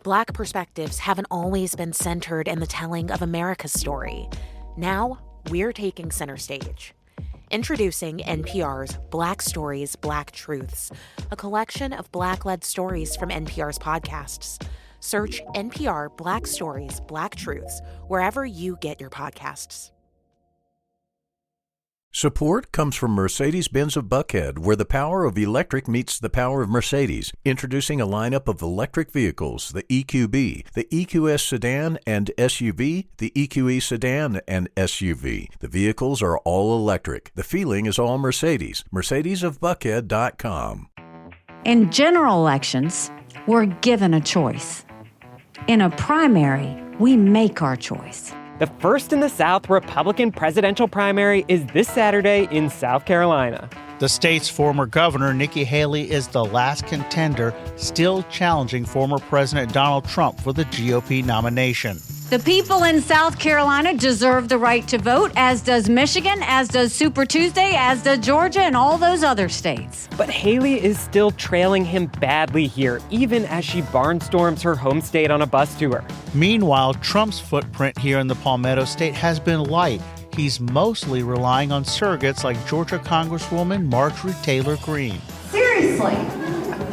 Black perspectives haven't always been centered in the telling of America's story. Now, we're taking center stage. Introducing NPR's Black Stories, Black Truths, a collection of Black-led stories from NPR's podcasts. Search NPR Black Stories, Black Truths wherever you get your podcasts. Support comes from Mercedes-Benz of Buckhead, where the power of electric meets the power of Mercedes. Introducing a lineup of electric vehicles, the EQB, the EQS sedan and SUV, the EQE sedan and SUV. The vehicles are all electric. The feeling is all Mercedes. Mercedesofbuckhead.com. In general elections, we're given a choice. In a primary, we make our choice. The first in the South Republican presidential primary is this Saturday in South Carolina. The state's former governor, Nikki Haley, is the last contender still challenging former President Donald Trump for the GOP nomination. The people in South Carolina deserve the right to vote, as does Michigan, as does Super Tuesday, as does Georgia, and all those other states. But Haley is still trailing him badly here, even as she barnstorms her home state on a bus tour. Meanwhile, Trump's footprint here in the Palmetto State has been light. He's mostly relying on surrogates like Georgia Congresswoman Marjorie Taylor Greene. Seriously,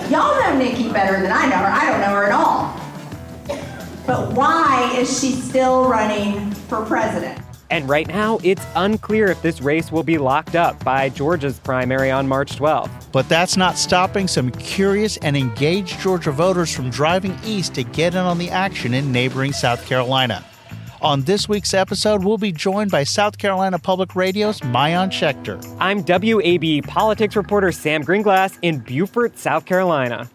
y'all know Nikki better than I know her. I don't know her at all. But why is she still running for president? And right now, it's unclear if this race will be locked up by Georgia's primary on March 12th. But that's not stopping some curious and engaged Georgia voters from driving east to get in on the action in neighboring South Carolina. On this week's episode, we'll be joined by South Carolina Public Radio's Maayan Schechter. I'm WABE politics reporter Sam Gringlas in Beaufort, South Carolina.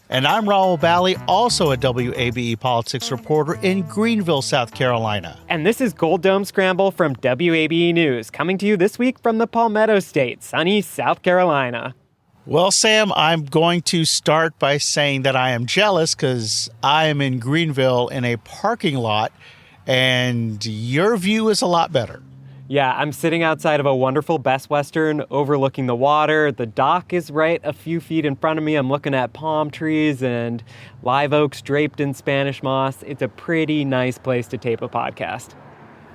And I'm Rahul, also a WABE politics reporter in Greenville, South Carolina. And this is Dome Scramble from WABE News, coming to you this week from the Palmetto State, sunny South Carolina. Well, Sam, I'm going to start by saying that I am jealous because I am in Greenville in a parking lot, and your view is a lot better. Yeah, I'm sitting outside of a wonderful Best Western overlooking the water. The dock is right a few feet in front of me. I'm looking at palm trees and live oaks draped in Spanish moss. It's a pretty nice place to tape a podcast.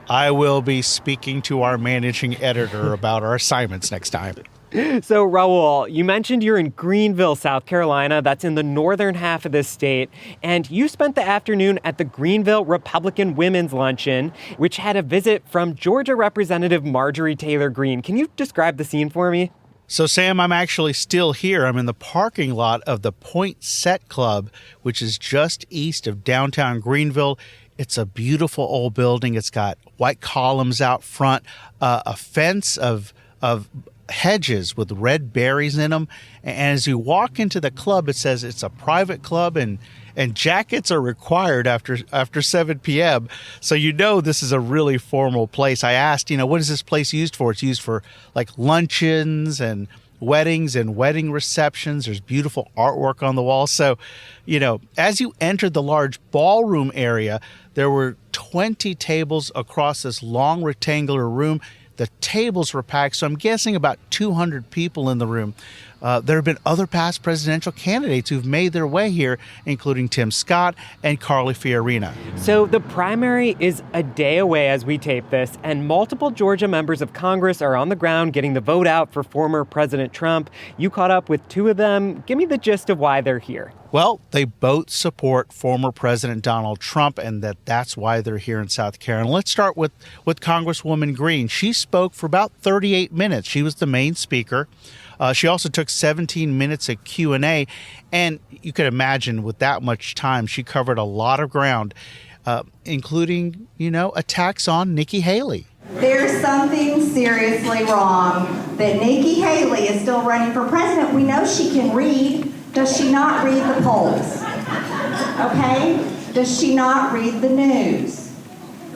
I will be speaking to our managing editor about our assignments next time. So, Rahul, you mentioned you're in Greenville, South Carolina. That's in the northern half of this state. And you spent the afternoon at the Greenville Republican Women's Luncheon, which had a visit from Georgia Representative Marjorie Taylor Greene. Can you describe the scene for me? So, Sam, I'm actually still here. I'm in the parking lot of the Point Set Club, which is just east of downtown Greenville. It's a beautiful old building. It's got white columns out front, a fence of hedges with red berries in them. And as you walk into the club, it says it's a private club and jackets are required after 7 p.m. So you know this is a really formal place. I asked, what is this place used for? It's used for like luncheons and weddings and wedding receptions. There's beautiful artwork on the wall. So, as you entered the large ballroom area, there were 20 tables across this long rectangular room. The tables were packed, so I'm guessing about 200 people in the room. There have been other past presidential candidates who've made their way here, including Tim Scott and Carly Fiorina. So the primary is a day away as we tape this, and multiple Georgia members of Congress are on the ground getting the vote out for former President Trump. You caught up with two of them. Give me the gist of why they're here. Well, they both support former President Donald Trump, and that's why they're here in South Carolina. Let's start with Congresswoman Greene. She spoke for about 38 minutes. She was the main speaker. She also took 17 minutes of Q&A, and you could imagine with that much time, she covered a lot of ground, including, attacks on Nikki Haley. There's something seriously wrong that Nikki Haley is still running for president. We know she can read. Does she not read the polls? Okay? Does she not read the news?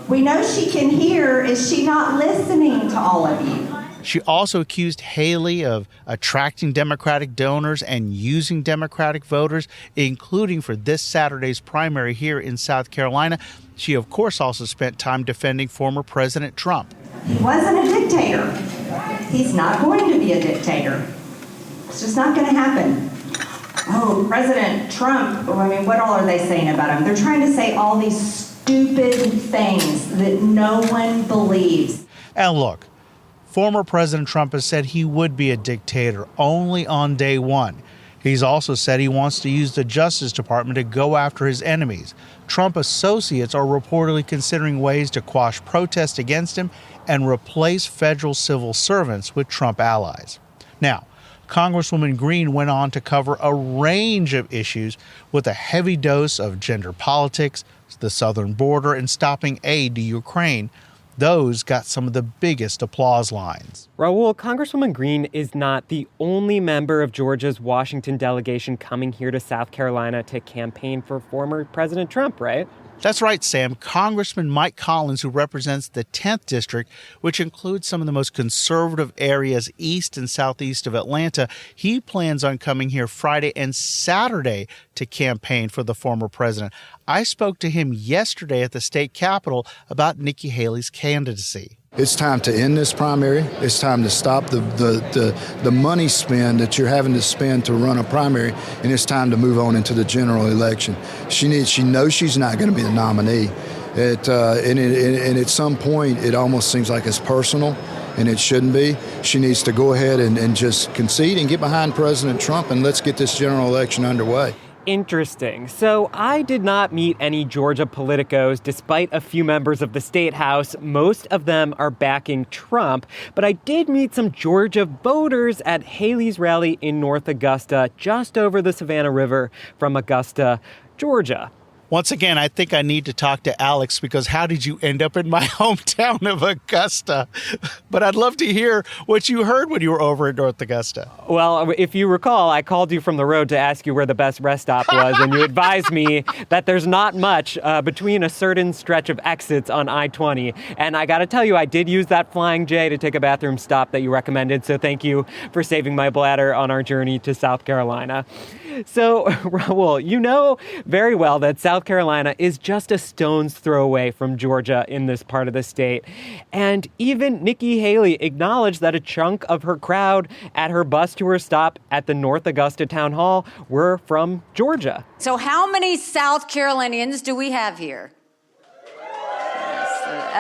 We know she can hear. Is she not listening to all of you? She also accused Haley of attracting Democratic donors and using Democratic voters, including for this Saturday's primary here in South Carolina. She, of course, also spent time defending former President Trump. He wasn't a dictator. He's not going to be a dictator. It's just not going to happen. oh, President Trump, I mean, what all are they saying about him? They're trying to say all these stupid things that no one believes. And look, former President Trump has said he would be a dictator only on day one. He's also said he wants to use the Justice Department to go after his enemies. Trump associates are reportedly considering ways to quash protests against him and replace federal civil servants with Trump allies. Now, Congresswoman Green went on to cover a range of issues with a heavy dose of gender politics, the southern border, and stopping aid to Ukraine. Those got some of the biggest applause lines. Rahul, Congresswoman Green is not the only member of Georgia's Washington delegation coming here to South Carolina to campaign for former President Trump, right? That's right, Sam. Congressman Mike Collins, who represents the 10th District, which includes some of the most conservative areas east and southeast of Atlanta, he plans on coming here Friday and Saturday to campaign for the former president. I spoke to him yesterday at the state capitol about Nikki Haley's candidacy. It's time to end this primary. It's time to stop the money spend that you're having to spend to run a primary, and it's time to move on into the general election. She knows she's not going to be the nominee. And at some point, it almost seems like it's personal, and it shouldn't be. She needs to go ahead and just concede and get behind President Trump, and let's get this general election underway. Interesting. So I did not meet any Georgia politicos, despite a few members of the state house. Most of them are backing Trump. But I did meet some Georgia voters at Haley's rally in North Augusta, just over the Savannah River from Augusta, Georgia. Once again, I think I need to talk to Alex, because how did you end up in my hometown of Augusta? But I'd love to hear what you heard when you were over in North Augusta. Well, if you recall, I called you from the road to ask you where the best rest stop was, and you advised me that there's not much between a certain stretch of exits on I-20. And I got to tell you, I did use that Flying J to take a bathroom stop that you recommended, so thank you for saving my bladder on our journey to South Carolina. So, Rahul, you know very well that South Carolina is just a stone's throw away from Georgia in this part of the state. And even Nikki Haley acknowledged that a chunk of her crowd at her bus tour stop at the North Augusta Town Hall were from Georgia. So how many South Carolinians do we have here?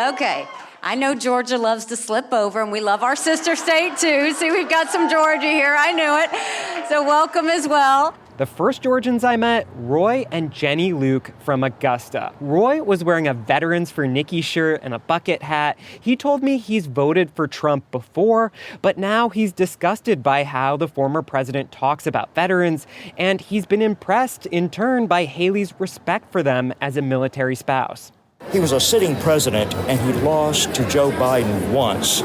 Okay. I know Georgia loves to slip over, and we love our sister state, too. See, we've got some Georgia here. I knew it. So welcome as well. The first Georgians I met, Roy and Jenny Luke from Augusta. Roy was wearing a Veterans for Nikki shirt and a bucket hat. He told me he's voted for Trump before, but now he's disgusted by how the former president talks about veterans, and he's been impressed in turn by Haley's respect for them as a military spouse. He was a sitting president, and he lost to Joe Biden once.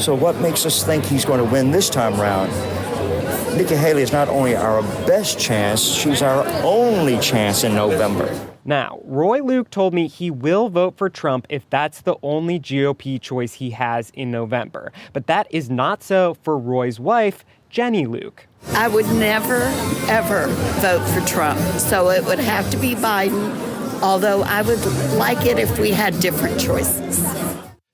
So what makes us think he's going to win this time around? Nikki Haley is not only our best chance, she's our only chance in November. Now, Roy Luke told me he will vote for Trump if that's the only GOP choice he has in November. But that is not so for Roy's wife, Jenny Luke. I would never, ever vote for Trump, so it would have to be Biden, although I would like it if we had different choices.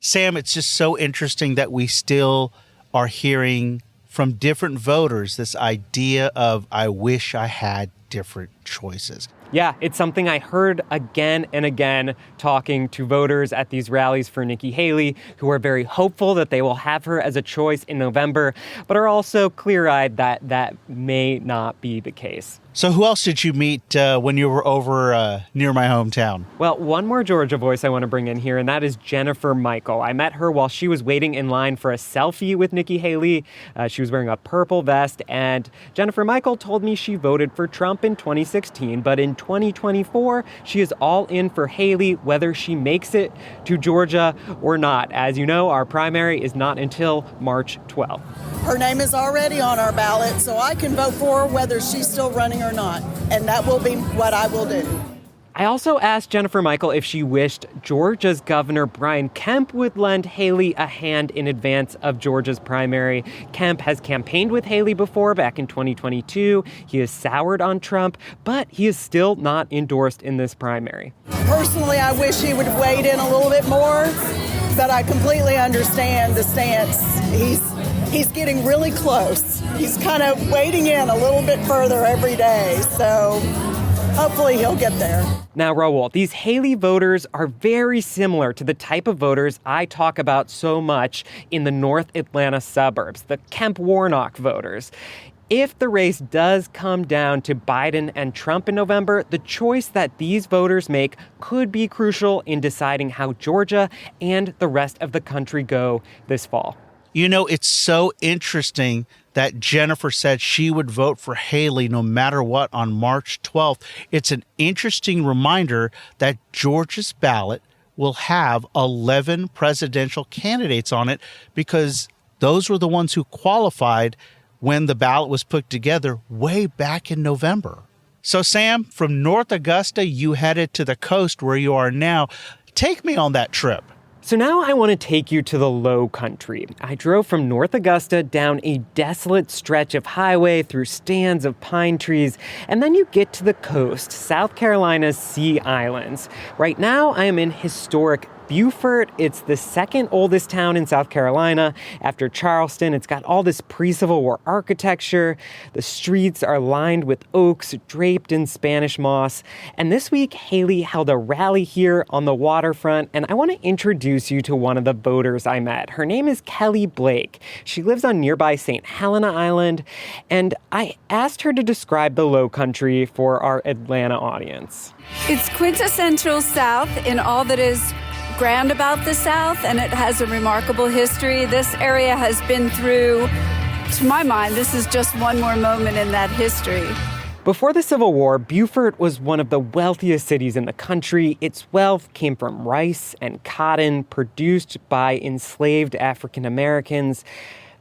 Sam, it's just so interesting that we still are hearing from different voters this idea of, I wish I had different choices. Yeah, it's something I heard again and again talking to voters at these rallies for Nikki Haley, who are very hopeful that they will have her as a choice in November, but are also clear-eyed that that may not be the case. So who else did you meet when you were over near my hometown? Well, one more Georgia voice I want to bring in here, and that is Jennifer Michael. I met her while she was waiting in line for a selfie with Nikki Haley. She was wearing a purple vest, and Jennifer Michael told me she voted for Trump in 2016, but in 2024, she is all in for Haley, whether she makes it to Georgia or not. As you know, our primary is not until March 12th. Her name is already on our ballot, so I can vote for her whether she's still running or not, and that will be what I will do. I also asked Jennifer Michael if she wished Georgia's Governor Brian Kemp would lend Haley a hand in advance of Georgia's primary. Kemp has campaigned with Haley before, back in 2022. He has soured on Trump, but he is still not endorsed in this primary. Personally, I wish he would have weighed in a little bit more, but I completely understand the stance he's getting really close. He's kind of wading in a little bit further every day, so hopefully he'll get there. Now, Rahul, these Haley voters are very similar to the type of voters I talk about so much in the North Atlanta suburbs, the Kemp-Warnock voters. If the race does come down to Biden and Trump in November, the choice that these voters make could be crucial in deciding how Georgia and the rest of the country go this fall. You know, it's so interesting that Jennifer said she would vote for Haley no matter what on March 12th. It's an interesting reminder that Georgia's ballot will have 11 presidential candidates on it because those were the ones who qualified when the ballot was put together way back in November. So, Sam, from North Augusta, you headed to the coast where you are now. Take me on that trip. So now I want to take you to the Low Country. I drove from North Augusta down a desolate stretch of highway through stands of pine trees, and then you get to the coast, South Carolina's Sea Islands. Right now, I am in historic Beaufort. It's the second oldest town in South Carolina after Charleston. It's got all this pre-Civil War architecture. The streets are lined with oaks draped in Spanish moss. And this week, Haley held a rally here on the waterfront, and I want to introduce you to one of the voters I met. Her name is Kelly Blake. She lives on nearby St. Helena Island, and I asked her to describe the Low Country for our Atlanta audience. It's quintessential South in all that is grand about the South, and it has a remarkable history. This area has been through, to my mind, this is just one more moment in that history. Before the Civil War, Beaufort was one of the wealthiest cities in the country. Its wealth came from rice and cotton produced by enslaved African Americans.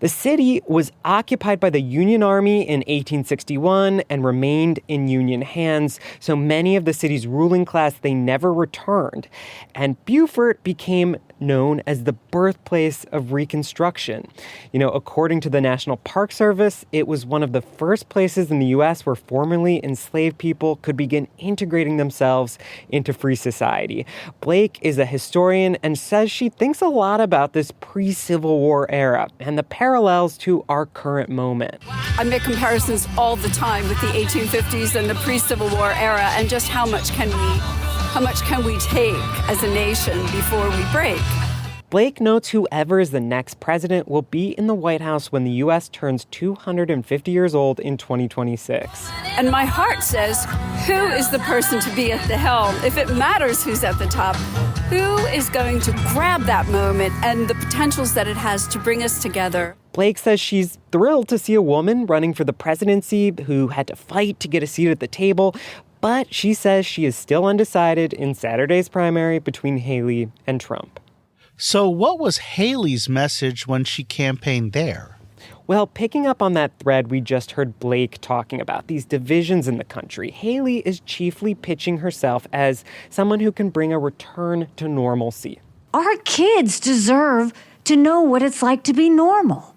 The city was occupied by the Union Army in 1861 and remained in Union hands, so many of the city's ruling class, they never returned. And Beaufort became known as the birthplace of Reconstruction. You know, according to the National Park Service, it was one of the first places in the U.S. where formerly enslaved people could begin integrating themselves into free society. Blake is a historian and says she thinks a lot about this pre-Civil War era and the parallels to our current moment. I make comparisons all the time with the 1850s and the pre-Civil War era, and just how much can we take as a nation before we break? Blake notes whoever is the next president will be in the White House when the U.S. turns 250 years old in 2026. And my heart says, who is the person to be at the helm? If it matters who's at the top, who is going to grab that moment and the potentials that it has to bring us together? Blake says she's thrilled to see a woman running for the presidency who had to fight to get a seat at the table, but she says she is still undecided in Saturday's primary between Haley and Trump. So what was Haley's message when she campaigned there? Well, picking up on that thread we just heard Blake talking about, these divisions in the country, Haley is chiefly pitching herself as someone who can bring a return to normalcy. Our kids deserve to know what it's like to be normal.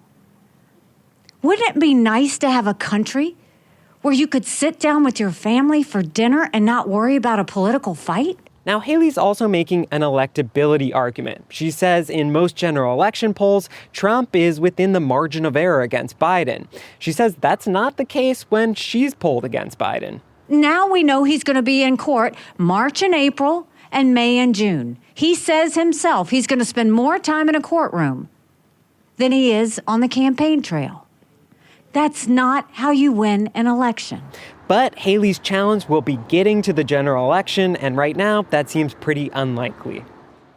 Wouldn't it be nice to have a country where you could sit down with your family for dinner and not worry about a political fight? Now, Haley's also making an electability argument. She says in most general election polls, Trump is within the margin of error against Biden. She says that's not the case when she's polled against Biden. Now we know he's going to be in court March and April and May and June. He says himself he's going to spend more time in a courtroom than he is on the campaign trail. That's not how you win an election. But Haley's challenge will be getting to the general election, and right now, that seems pretty unlikely.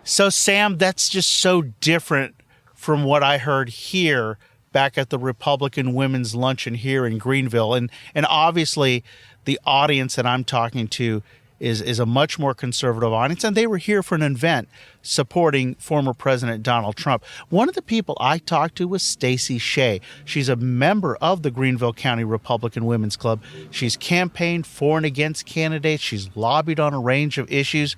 So, Sam, that's just so different from what I heard here back at the Republican Women's Luncheon here in Greenville. And obviously, the audience that I'm talking to is a much more conservative audience, and they were here for an event supporting former President Donald Trump. One of the people I talked to was Stacey Shea. She's a member of the Greenville County Republican Women's Club. She's campaigned for and against candidates. She's lobbied on a range of issues.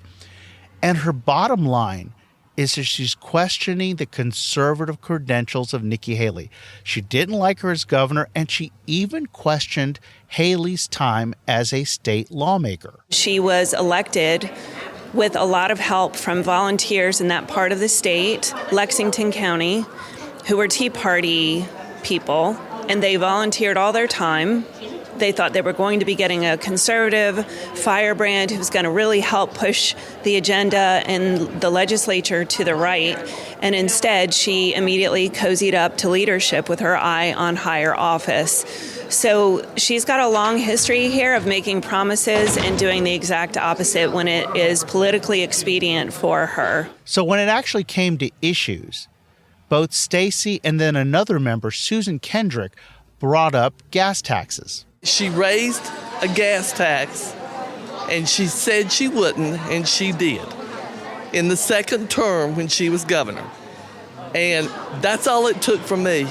And her bottom line is that she's questioning the conservative credentials of Nikki Haley. She didn't like her as governor, and she even questioned Haley's time as a state lawmaker. She was elected with a lot of help from volunteers in that part of the state, Lexington County, who were Tea Party people, and they volunteered all their time. They thought they were going to be getting a conservative firebrand who's going to really help push the agenda in the legislature to the right. And instead, she immediately cozied up to leadership with her eye on higher office. So she's got a long history here of making promises and doing the exact opposite when it is politically expedient for her. So when it actually came to issues, both Stacey and then another member, Susan Kendrick, brought up gas taxes. She raised a gas tax, and she said she wouldn't, and she did, in the second term when she was governor. And that's all it took from me.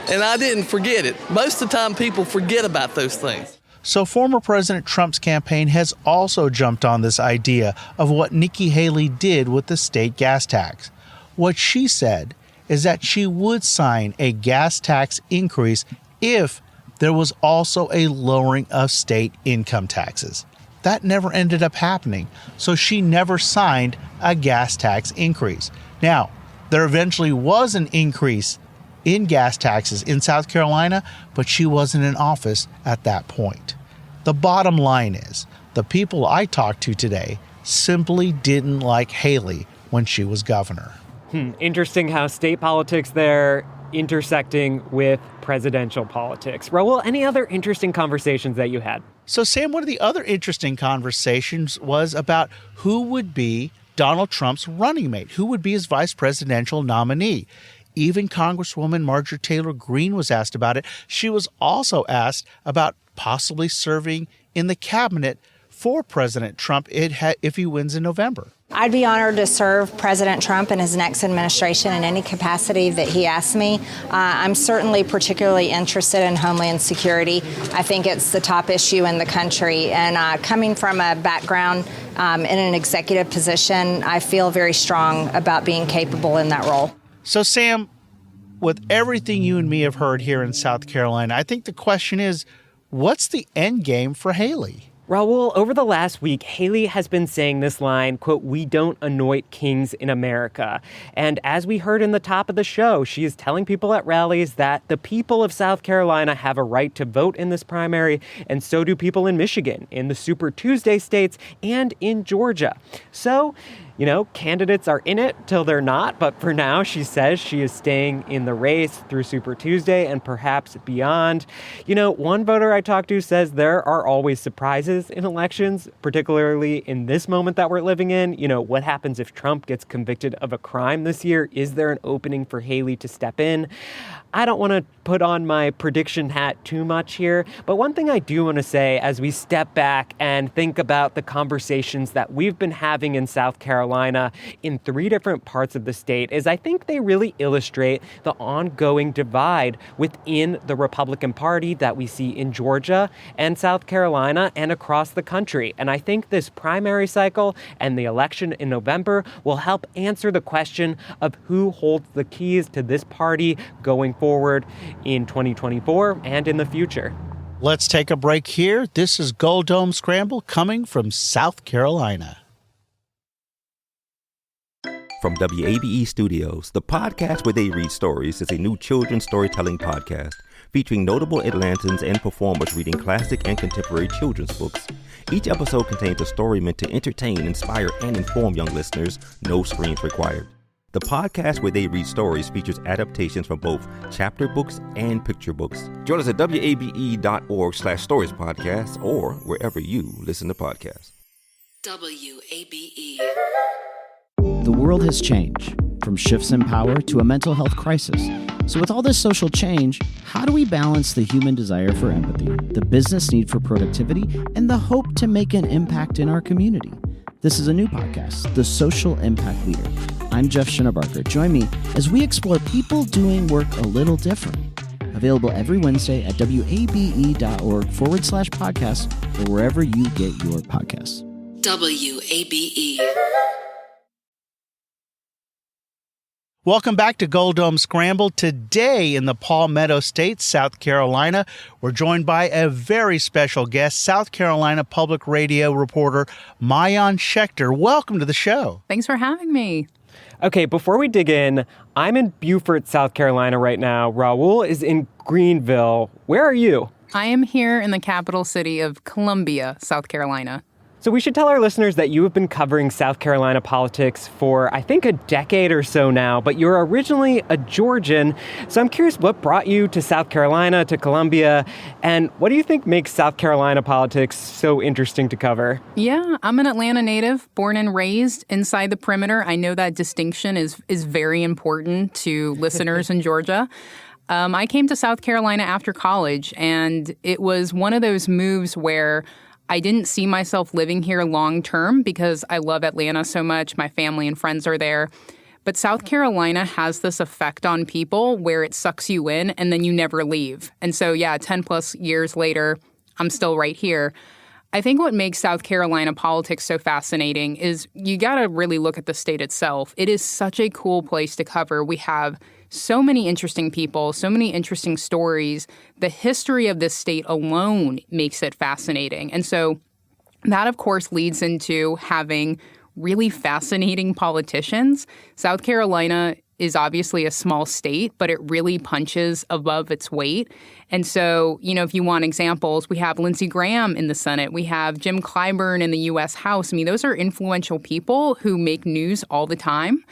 And I didn't forget it. Most of the time, people forget about those things. So former President Trump's campaign has also jumped on this idea of what Nikki Haley did with the state gas tax. What she said is that she would sign a gas tax increase if there was also a lowering of state income taxes. That never ended up happening, so she never signed a gas tax increase. Now, there eventually was an increase in gas taxes in South Carolina, but she wasn't in office at that point. The bottom line is, the people I talked to today simply didn't like Haley when she was governor. Interesting how state politics there intersecting with presidential politics. Rahul, any other interesting conversations that you had? So, Sam, one of the other interesting conversations was about who would be Donald Trump's running mate, who would be his vice presidential nominee. Even Congresswoman Marjorie Taylor Greene was asked about it. She was also asked about possibly serving in the cabinet for President Trump if he wins in November. I'd be honored to serve President Trump and his next administration in any capacity that he asks me. I'm certainly particularly interested in Homeland Security. I think it's the top issue in the country. And coming from a background in an executive position, I feel very strong about being capable in that role. So, Sam, with everything you and me have heard here in South Carolina, I think the question is, what's the end game for Haley? Rahul, over the last week, Haley has been saying this line, quote, "We don't anoint kings in America." And as we heard in the top of the show, she is telling people at rallies that the people of South Carolina have a right to vote in this primary, and so do people in Michigan, in the Super Tuesday states, and in Georgia. So, you know, candidates are in it till they're not, but for now, she says she is staying in the race through Super Tuesday and perhaps beyond. You know, one voter I talked to says there are always surprises in elections, particularly in this moment that we're living in. You know, what happens if Trump gets convicted of a crime this year? Is there an opening for Haley to step in? I don't want to put on my prediction hat too much here, but one thing I do want to say as we step back and think about the conversations that we've been having in South Carolina in 3 different parts of the state is I think they really illustrate the ongoing divide within the Republican Party that we see in Georgia and South Carolina and across the country. And I think this primary cycle and the election in November will help answer the question of who holds the keys to this party going forward in 2024 and in the future. Let's take a break here. This is Dome Scramble coming from South Carolina. From WABE Studios, the podcast where they read stories is a new children's storytelling podcast featuring notable Atlantans and performers reading classic and contemporary children's books. Each episode contains a story meant to entertain, inspire, and inform young listeners. No screens required. The podcast where they read stories features adaptations from both chapter books and picture books. Join us at wabe.org/stories podcast or wherever you listen to podcasts. WABE. The world has changed, from shifts in power to a mental health crisis. So with all this social change, how do we balance the human desire for empathy, the business need for productivity, and the hope to make an impact in our community? This is a new podcast, The Social Impact Leader. I'm Jeff Schinnebarker. Join me as we explore people doing work a little different. Available every Wednesday at wabe.org/podcast or wherever you get your podcasts. WABE. Welcome back to Dome Scramble. Today in the Palmetto State, South Carolina, we're joined by a very special guest, South Carolina Public Radio reporter Maayan Schechter. Welcome to the show. Thanks for having me. Okay, before we dig in, I'm in Beaufort, South Carolina right now. Rahul is in Greenville. Where are you? I am here in the capital city of Columbia, South Carolina. So we should tell our listeners that you have been covering South Carolina politics for, I think, a decade or so now, but you're originally a Georgian. So I'm curious what brought you to South Carolina, to Columbia, and what do you think makes South Carolina politics so interesting to cover? Yeah, I'm an Atlanta native, born and raised inside the perimeter. I know that distinction is very important to listeners in Georgia. I came to South Carolina after college, and it was one of those moves where I didn't see myself living here long term because I love Atlanta so much. My family and friends are there. But South Carolina has this effect on people where it sucks you in and then you never leave. And so, 10 plus years later, I'm still right here. I think what makes South Carolina politics so fascinating is you got to really look at the state itself. It is such a cool place to cover. We have so many interesting people, so many interesting stories. The history of this state alone makes it fascinating. And so that, of course, leads into having really fascinating politicians. South Carolina is obviously a small state, but it really punches above its weight. And so, if you want examples, we have Lindsey Graham in the Senate. We have Jim Clyburn in the U.S. House. I mean, those are influential people who make news all the time.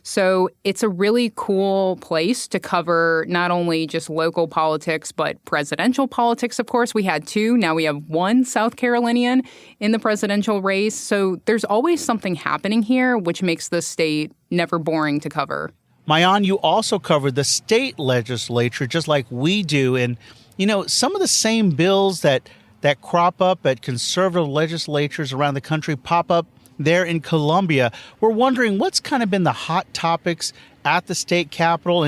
So it's a really cool place to cover not only just local politics, but presidential politics, of course. We had 2. Now we have 1 South Carolinian in the presidential race. So there's always something happening here, which makes the state never boring to cover. Maayan, you also covered the state legislature just like we do. And, some of the same bills that crop up at conservative legislatures around the country pop up there in Columbia. We're wondering what's kind of been the hot topics at the state capitol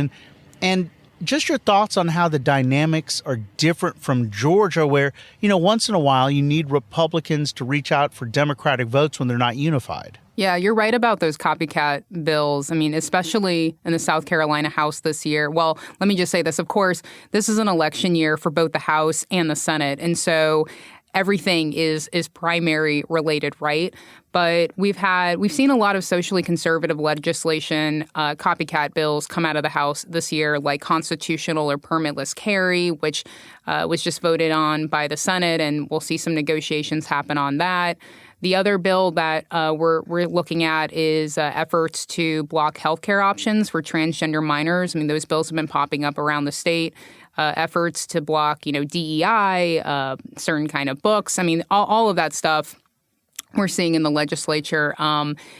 and just your thoughts on how the dynamics are different from Georgia, where, once in a while you need Republicans to reach out for Democratic votes when they're not unified. Yeah, you're right about those copycat bills. I mean, especially in the South Carolina House this year. Well, let me just say this. Of course, this is an election year for both the House and the Senate. And so everything is primary related, right? But we've seen a lot of socially conservative legislation, copycat bills come out of the House this year, like constitutional or permitless carry, which was just voted on by the Senate, and we'll see some negotiations happen on that. The other bill that we're looking at is efforts to block healthcare options for transgender minors. I mean, those bills have been popping up around the state. Efforts to block, DEI, certain kind of books. I mean, all of that stuff we're seeing in the legislature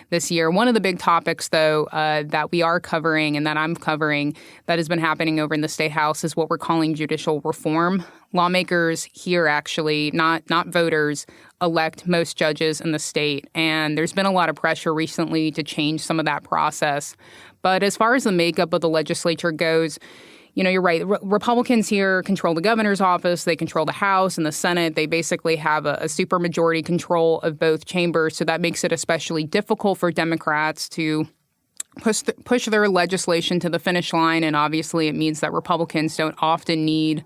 this year. One of the big topics, though, that we are covering and that I'm covering that has been happening over in the State House is what we're calling judicial reform. Lawmakers here actually, not voters, elect most judges in the state. And there's been a lot of pressure recently to change some of that process. But as far as the makeup of the legislature goes, you're right. Republicans here control the governor's office. They control the House and the Senate. They basically have a supermajority control of both chambers. So that makes it especially difficult for Democrats to push their legislation to the finish line. And obviously, it means that Republicans don't often need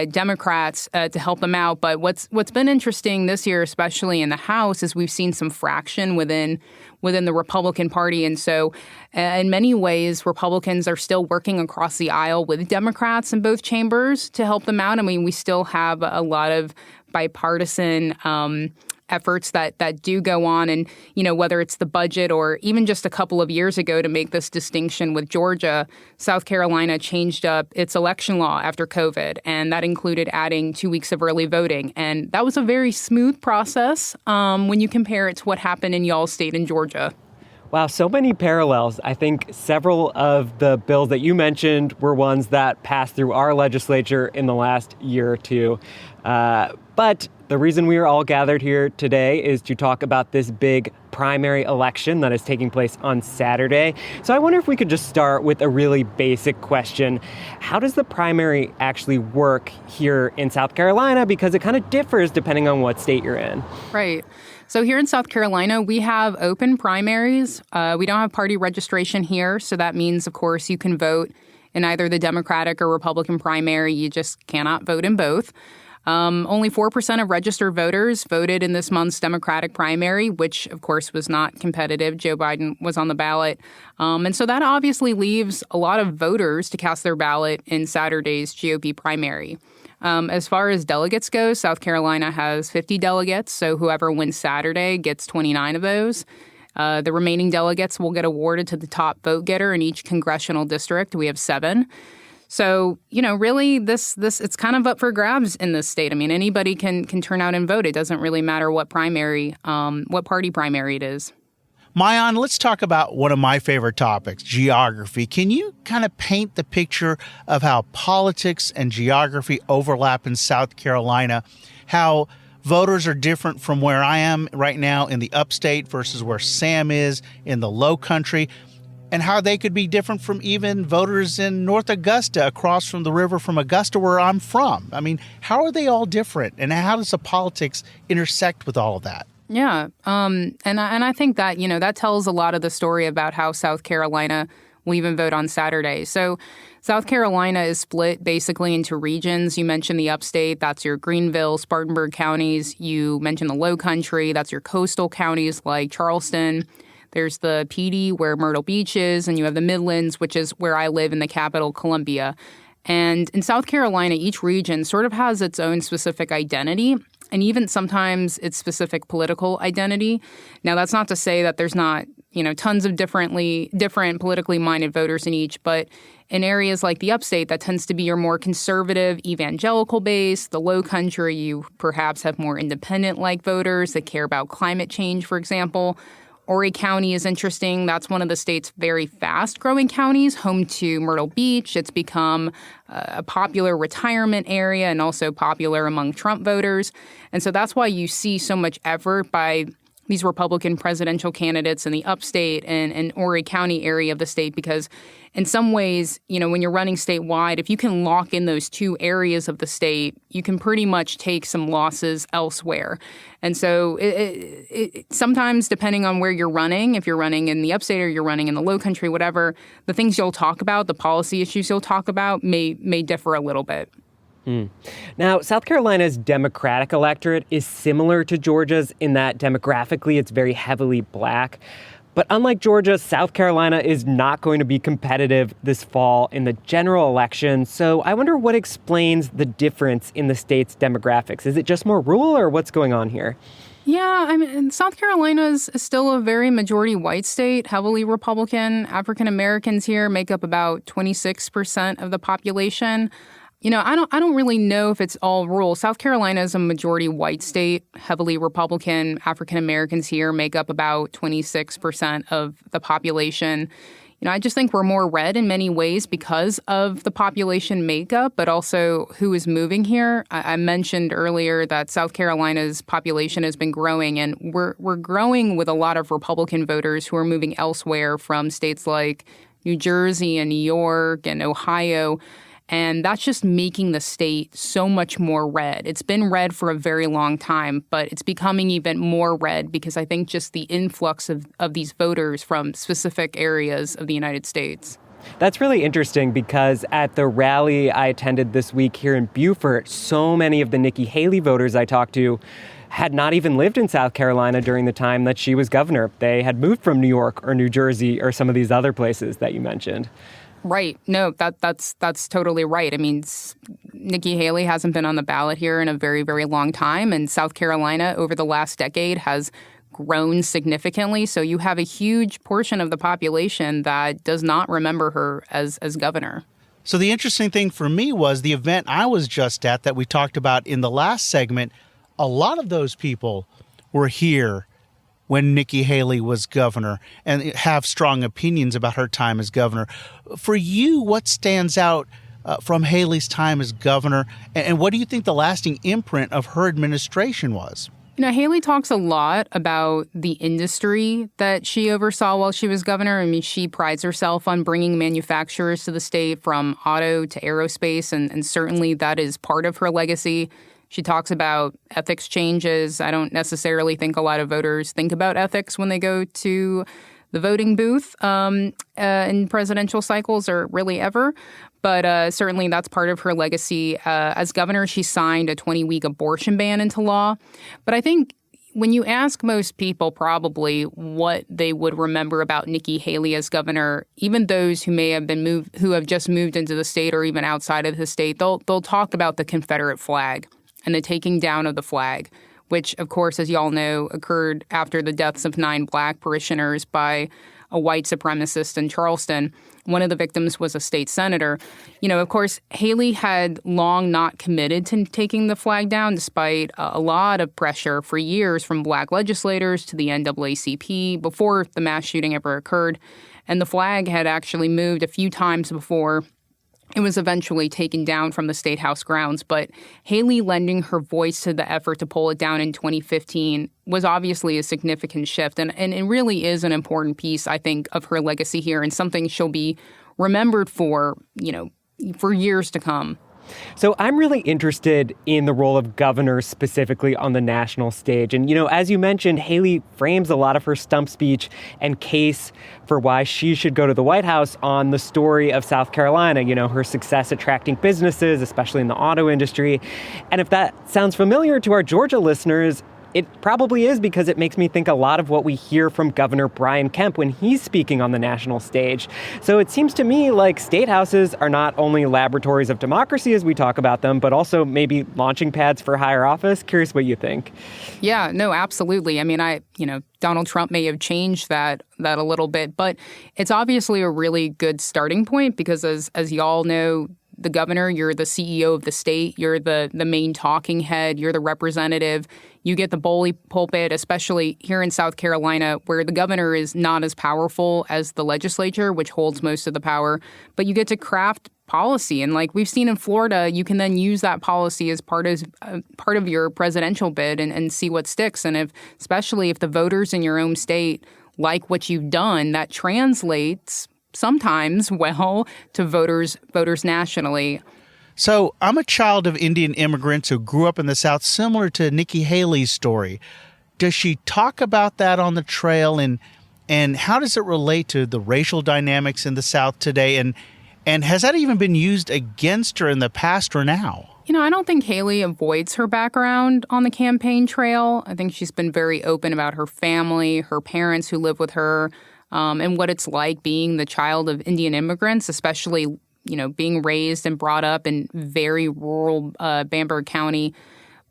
Democrats to help them out. But what's been interesting this year, especially in the House, is we've seen some fraction within the Republican Party. And so in many ways, Republicans are still working across the aisle with Democrats in both chambers to help them out. I mean, we still have a lot of bipartisan efforts that do go on. And, whether it's the budget or even just a couple of years ago to make this distinction with Georgia, South Carolina changed up its election law after COVID. And that included adding 2 weeks of early voting. And that was a very smooth process when you compare it to what happened in y'all's state in Georgia. Wow, so many parallels. I think several of the bills that you mentioned were ones that passed through our legislature in the last year or two. But the reason we are all gathered here today is to talk about this big primary election that is taking place on Saturday. So I wonder if we could just start with a really basic question. How does the primary actually work here in South Carolina? Because it kind of differs depending on what state you're in. Right. So here in South Carolina, we have open primaries. We don't have party registration here. So that means, of course, you can vote in either the Democratic or Republican primary. You just cannot vote in both. Only 4% of registered voters voted in this month's Democratic primary, which, of course, was not competitive. Joe Biden was on the ballot. And so that obviously leaves a lot of voters to cast their ballot in Saturday's GOP primary. As far as delegates go, South Carolina has 50 delegates, so whoever wins Saturday gets 29 of those. The remaining delegates will get awarded to the top vote getter in each congressional district. We have 7. So, really, this it's kind of up for grabs in this state. I mean, anybody can turn out and vote. It doesn't really matter what party primary it is. Maayan, let's talk about one of my favorite topics, geography. Can you kind of paint the picture of how politics and geography overlap in South Carolina, how voters are different from where I am right now in the upstate versus where Sam is in the low country, and how they could be different from even voters in North Augusta across from the river from Augusta where I'm from? I mean, how are they all different, and how does the politics intersect with all of that? Yeah, and I think that, that tells a lot of the story about how South Carolina will even vote on Saturday. So South Carolina is split basically into regions. You mentioned the upstate. That's your Greenville, Spartanburg counties. You mentioned the low country. That's your coastal counties like Charleston. There's the PD where Myrtle Beach is, and you have the Midlands, which is where I live in the capital, Columbia. And in South Carolina, each region sort of has its own specific identity, and even sometimes its specific political identity. Now, that's not to say that there's not, tons of different politically minded voters in each, but in areas like the upstate, that tends to be your more conservative, evangelical base. The low country, you perhaps have more independent-like voters that care about climate change, for example. Horry County is interesting. That's one of the state's very fast-growing counties, home to Myrtle Beach. It's become a popular retirement area and also popular among Trump voters. And so that's why you see so much effort by these Republican presidential candidates in the upstate and Horry County area of the state, because in some ways, when you're running statewide, if you can lock in those 2 areas of the state, you can pretty much take some losses elsewhere. And so it sometimes, depending on where you're running, if you're running in the upstate or you're running in the low country, whatever, the things you'll talk about, the policy issues you'll talk about may differ a little bit. Now, South Carolina's Democratic electorate is similar to Georgia's in that demographically it's very heavily black. But unlike Georgia, South Carolina is not going to be competitive this fall in the general election. So I wonder what explains the difference in the state's demographics. Is it just more rural, or what's going on here? Yeah, I mean, South Carolina is still a very majority white state, heavily Republican. African Americans here make up about 26% of the population. I don't really know if it's all rural. South Carolina is a majority white state, heavily Republican. African Americans here make up about 26% of the population. I just think we're more red in many ways because of the population makeup, but also who is moving here. I mentioned earlier that South Carolina's population has been growing, and we're growing with a lot of Republican voters who are moving elsewhere from states like New Jersey and New York and Ohio. And that's just making the state so much more red. It's been red for a very long time, but it's becoming even more red because I think just the influx of these voters from specific areas of the United States. That's really interesting because at the rally I attended this week here in Beaufort, so many of the Nikki Haley voters I talked to had not even lived in South Carolina during the time that she was governor. They had moved from New York or New Jersey or some of these other places that you mentioned. Right. No, that's totally right. I mean, Nikki Haley hasn't been on the ballot here in a very, very long time, and South Carolina over the last decade has grown significantly. So you have a huge portion of the population that does not remember her as governor. So the interesting thing for me was the event I was just at that we talked about in the last segment. A lot of those people were here when Nikki Haley was governor and have strong opinions about her time as governor. For you, what stands out from Haley's time as governor, and what do you think the lasting imprint of her administration was? Haley talks a lot about the industry that she oversaw while she was governor. I mean, she prides herself on bringing manufacturers to the state from auto to aerospace, and certainly that is part of her legacy. She talks about ethics changes. I don't necessarily think a lot of voters think about ethics when they go to the voting booth in presidential cycles or really ever. But certainly that's part of her legacy. As governor, she signed a 20-week abortion ban into law. But I think when you ask most people probably what they would remember about Nikki Haley as governor, even those who may have been who have just moved into the state or even outside of the state, they'll talk about the Confederate flag and the taking down of the flag, which, of course, as y'all know, occurred after the deaths of 9 black parishioners by a white supremacist in Charleston. One of the victims was a state senator. Of course, Haley had long not committed to taking the flag down, despite a lot of pressure for years from black legislators to the NAACP before the mass shooting ever occurred. And the flag had actually moved a few times before it was eventually taken down from the State House grounds. But Haley lending her voice to the effort to pull it down in 2015 was obviously a significant shift. And it really is an important piece, I think, of her legacy here and something she'll be remembered for, for years to come. So I'm really interested in the role of governors specifically on the national stage. And, as you mentioned, Haley frames a lot of her stump speech and case for why she should go to the White House on the story of South Carolina, her success attracting businesses, especially in the auto industry. And if that sounds familiar to our Georgia listeners, it probably is, because it makes me think a lot of what we hear from Governor Brian Kemp when he's speaking on the national stage. So it seems to me like state houses are not only laboratories of democracy as we talk about them, but also maybe launching pads for higher office. Curious what you think. Yeah, no, absolutely. I mean, Donald Trump may have changed that a little bit, but it's obviously a really good starting point because as y'all know, the governor, you're the CEO of the state, you're the main talking head, you're the representative. You get the bully pulpit, especially here in South Carolina, where the governor is not as powerful as the legislature, which holds most of the power, but you get to craft policy. And like we've seen in Florida, you can then use that policy as part of your presidential bid and see what sticks. And especially if the voters in your own state like what you've done, that translates sometimes well to voters nationally. So I'm a child of Indian immigrants who grew up in the South, similar to Nikki Haley's story. Does she talk about that on the trail, and how does it relate to the racial dynamics in the South today? And has that even been used against her in the past or now? I don't think Haley avoids her background on the campaign trail. I think she's been very open about her family, her parents who live with her, and what it's like being the child of Indian immigrants, especially, being raised and brought up in very rural Bamberg County.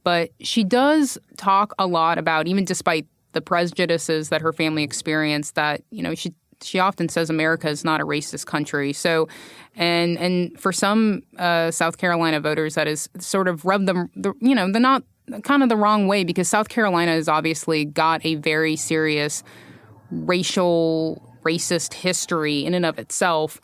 But she does talk a lot about, even despite the prejudices that her family experienced, that, she often says America is not a racist country. So, and for some South Carolina voters, that is sort of rubbed them, they're not kind of the wrong way, because South Carolina has obviously got a very serious racist history in and of itself.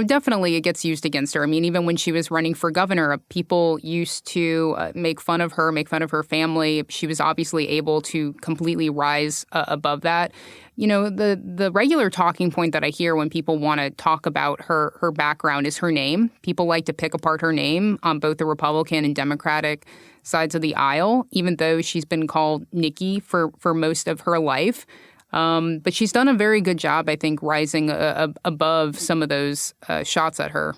Definitely it gets used against her. I mean, even when she was running for governor, people used to make fun of her family. She was obviously able to completely rise above that. The regular talking point that I hear when people want to talk about her background is her name. People like to pick apart her name on both the Republican and Democratic sides of the aisle, even though she's been called Nikki for most of her life. But she's done a very good job, I think, rising above some of those shots at her.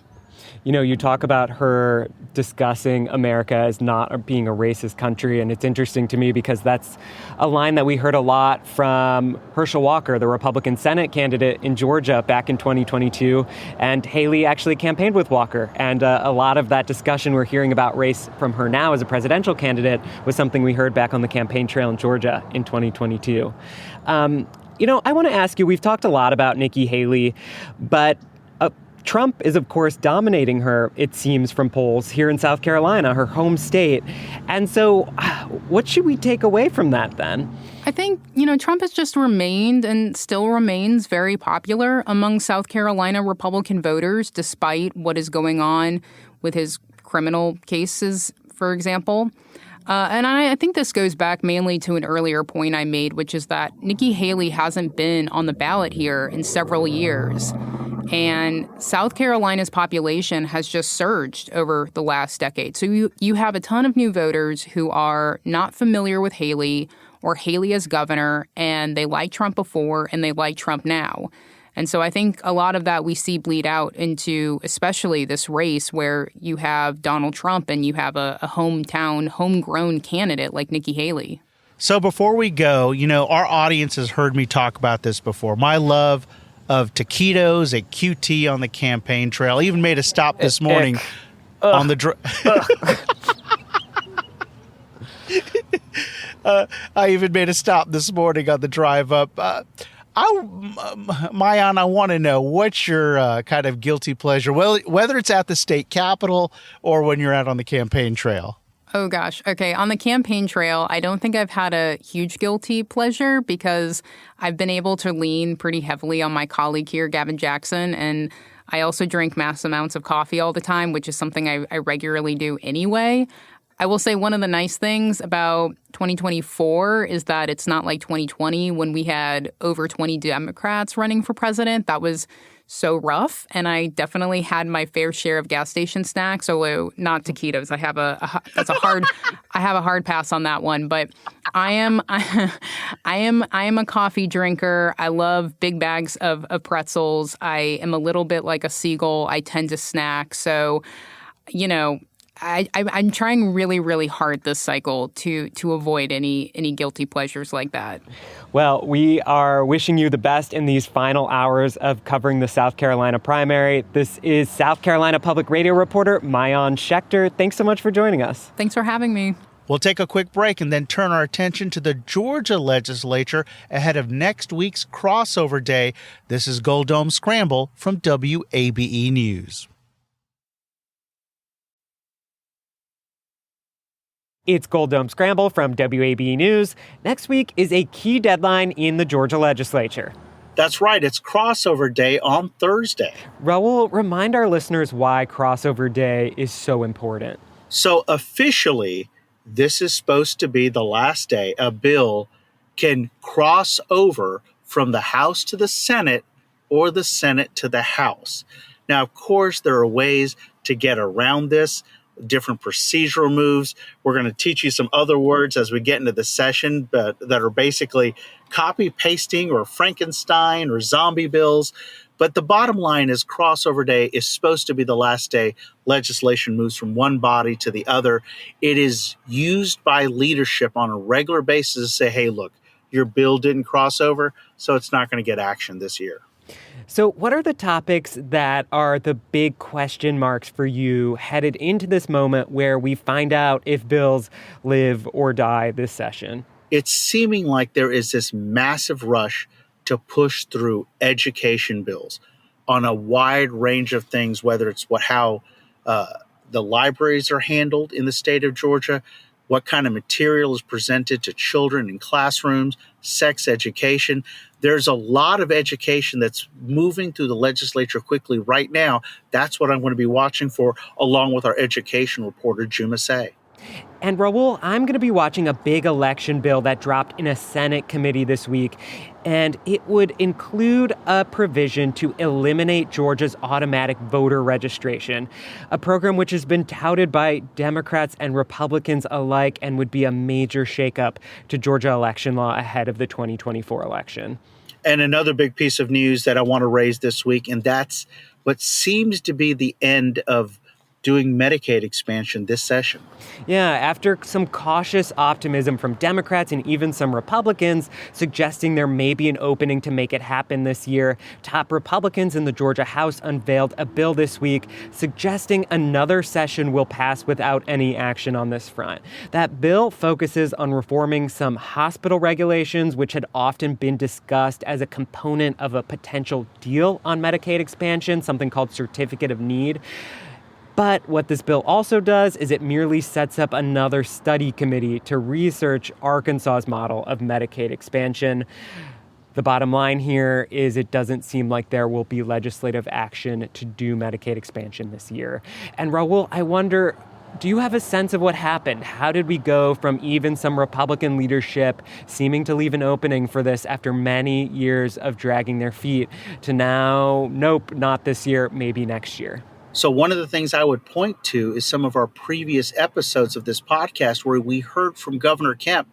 You talk about her discussing America as not being a racist country, and it's interesting to me because that's a line that we heard a lot from Herschel Walker, the Republican Senate candidate in Georgia back in 2022, and Haley actually campaigned with Walker, and a lot of that discussion we're hearing about race from her now as a presidential candidate was something we heard back on the campaign trail in Georgia in 2022. I want to ask you, we've talked a lot about Nikki Haley, but Trump is, of course, dominating her, it seems, from polls here in South Carolina, her home state. And so what should we take away from that then? I think, Trump has just remained and still remains very popular among South Carolina Republican voters, despite what is going on with his criminal cases, for example. And I think this goes back mainly to an earlier point I made, which is that Nikki Haley hasn't been on the ballot here in several years. And South Carolina's population has just surged over the last decade. So you have a ton of new voters who are not familiar with Haley or Haley as governor, and they liked Trump before and they like Trump now. And so I think a lot of that we see bleed out into especially this race where you have Donald Trump and you have a homegrown candidate like Nikki Haley. So before we go, our audience has heard me talk about this before. My love of taquitos at QT on the campaign trail. I even made a stop this morning on the I even made a stop this morning on the drive up. Maayan, I want to know what's your kind of guilty pleasure, whether it's at the state capitol or when you're out on the campaign trail. Oh, gosh. Okay. On the campaign trail, I don't think I've had a huge guilty pleasure because I've been able to lean pretty heavily on my colleague here, Gavin Jackson, and I also drink mass amounts of coffee all the time, which is something I regularly do anyway. I will say one of the nice things about 2024 is that it's not like 2020 when we had over 20 Democrats running for president. That was so rough, and I definitely had my fair share of gas station snacks. Although not taquitos, I have a hard pass on that one. But I am a coffee drinker. I love big bags of pretzels. I am a little bit like a seagull. I tend to snack. So, I'm trying really, really hard this cycle to avoid any guilty pleasures like that. Well, we are wishing you the best in these final hours of covering the South Carolina primary. This is South Carolina Public Radio reporter Maayan Schechter. Thanks so much for joining us. Thanks for having me. We'll take a quick break and then turn our attention to the Georgia legislature ahead of next week's crossover day. This is Dome Scramble from WABE News. It's Dome Scramble from WABE News. Next week is a key deadline in the Georgia legislature. That's right. It's crossover day on Thursday. Rahul, remind our listeners why crossover day is so important. So officially, this is supposed to be the last day a bill can cross over from the House to the Senate or the Senate to the House. Now, of course, there are ways to get around this. Different procedural moves. We're going to teach you some other words as we get into the session that are basically copy pasting or Frankenstein or zombie bills. But the bottom line is crossover day is supposed to be the last day legislation moves from one body to the other. It is used by leadership on a regular basis to say, hey, look, your bill didn't cross over, so it's not going to get action this year. So what are the topics that are the big question marks for you headed into this moment where we find out if bills live or die this session? It's seeming like there is this massive rush to push through education bills on a wide range of things, whether it's how the libraries are handled in the state of Georgia, what kind of material is presented to children in classrooms, sex education. There's a lot of education that's moving through the legislature quickly right now. That's what I'm going to be watching for, along with our education reporter, Juma Say. And Rahul, I'm going to be watching a big election bill that dropped in a Senate committee this week, and it would include a provision to eliminate Georgia's automatic voter registration, a program which has been touted by Democrats and Republicans alike and would be a major shakeup to Georgia election law ahead of the 2024 election. And another big piece of news that I want to raise this week, and that's what seems to be the end of doing Medicaid expansion this session. Yeah, after some cautious optimism from Democrats and even some Republicans suggesting there may be an opening to make it happen this year, top Republicans in the Georgia House unveiled a bill this week suggesting another session will pass without any action on this front. That bill focuses on reforming some hospital regulations, which had often been discussed as a component of a potential deal on Medicaid expansion, something called Certificate of Need. But what this bill also does is it merely sets up another study committee to research Arkansas's model of Medicaid expansion. The bottom line here is it doesn't seem like there will be legislative action to do Medicaid expansion this year. And Rahul, I wonder, do you have a sense of what happened? How did we go from even some Republican leadership seeming to leave an opening for this after many years of dragging their feet to now, nope, not this year, maybe next year? So one of the things I would point to is some of our previous episodes of this podcast where we heard from Governor Kemp,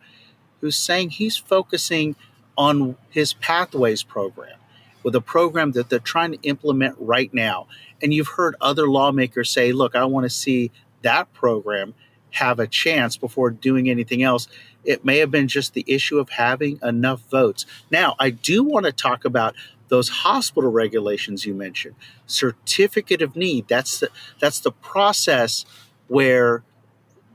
who's saying he's focusing on his Pathways program, with a program that they're trying to implement right now. And you've heard other lawmakers say, look, I want to see that program have a chance before doing anything else. It may have been just the issue of having enough votes. Now, I do want to talk about those hospital regulations you mentioned. Certificate of need, that's the process where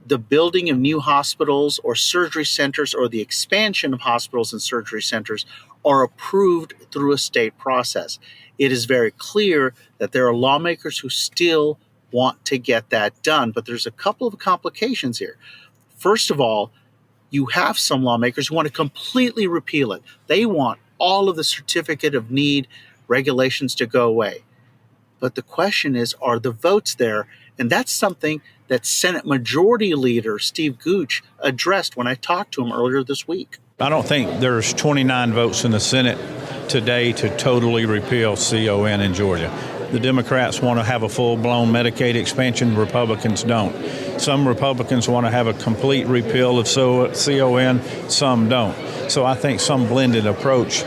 the building of new hospitals or surgery centers or the expansion of hospitals and surgery centers are approved through a state process. It is very clear that there are lawmakers who still want to get that done, but there's a couple of complications here. First of all, you have some lawmakers who want to completely repeal it. They want all of the certificate of need regulations to go away. But the question is, are the votes there? And that's something that Senate Majority Leader Steve Gooch addressed when I talked to him earlier this week. I don't think there's 29 votes in the Senate today to totally repeal CON in Georgia. The Democrats want to have a full-blown Medicaid expansion. Republicans don't. Some Republicans want to have a complete repeal of CON. Some don't. So I think some blended approach,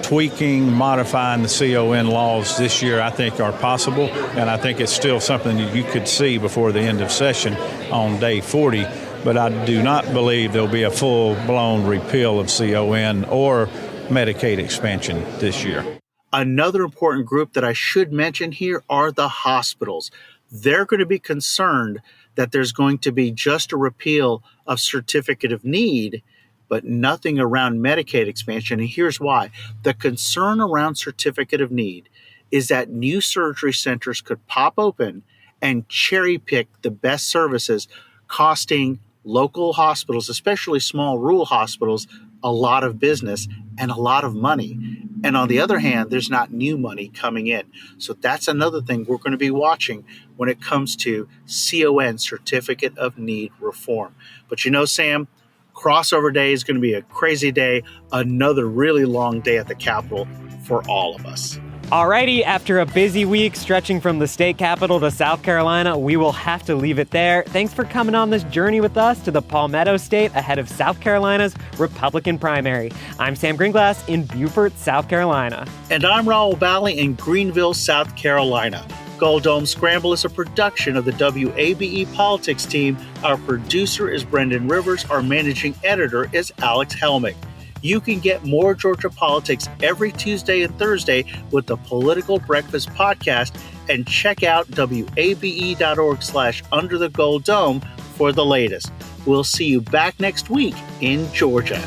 tweaking, modifying the CON laws this year, I think are possible. And I think it's still something that you could see before the end of session on day 40. But I do not believe there'll be a full-blown repeal of CON or Medicaid expansion this year. Another important group that I should mention here are the hospitals. They're going to be concerned that there's going to be just a repeal of certificate of need, but nothing around Medicaid expansion. And here's why. The concern around certificate of need is that new surgery centers could pop open and cherry pick the best services, costing local hospitals, especially small rural hospitals, a lot of business and a lot of money. And on the other hand, there's not new money coming in. So that's another thing we're going to be watching when it comes to CON, Certificate of Need reform. But you know, Sam, crossover day is going to be a crazy day, another really long day at the Capitol for all of us. Alrighty, after a busy week stretching from the state capitol to South Carolina, we will have to leave it there. Thanks for coming on this journey with us to the Palmetto State ahead of South Carolina's Republican primary. I'm Sam Gringlas in Beaufort, South Carolina. And I'm Rahul Bali in Greenville, South Carolina. Dome Scramble is a production of the WABE Politics team. Our producer is Brendan Rivers. Our managing editor is Alex Helmick. You can get more Georgia politics every Tuesday and Thursday with the Political Breakfast podcast, and check out wabe.org/Under the Gold Dome for the latest. We'll see you back next week in Georgia.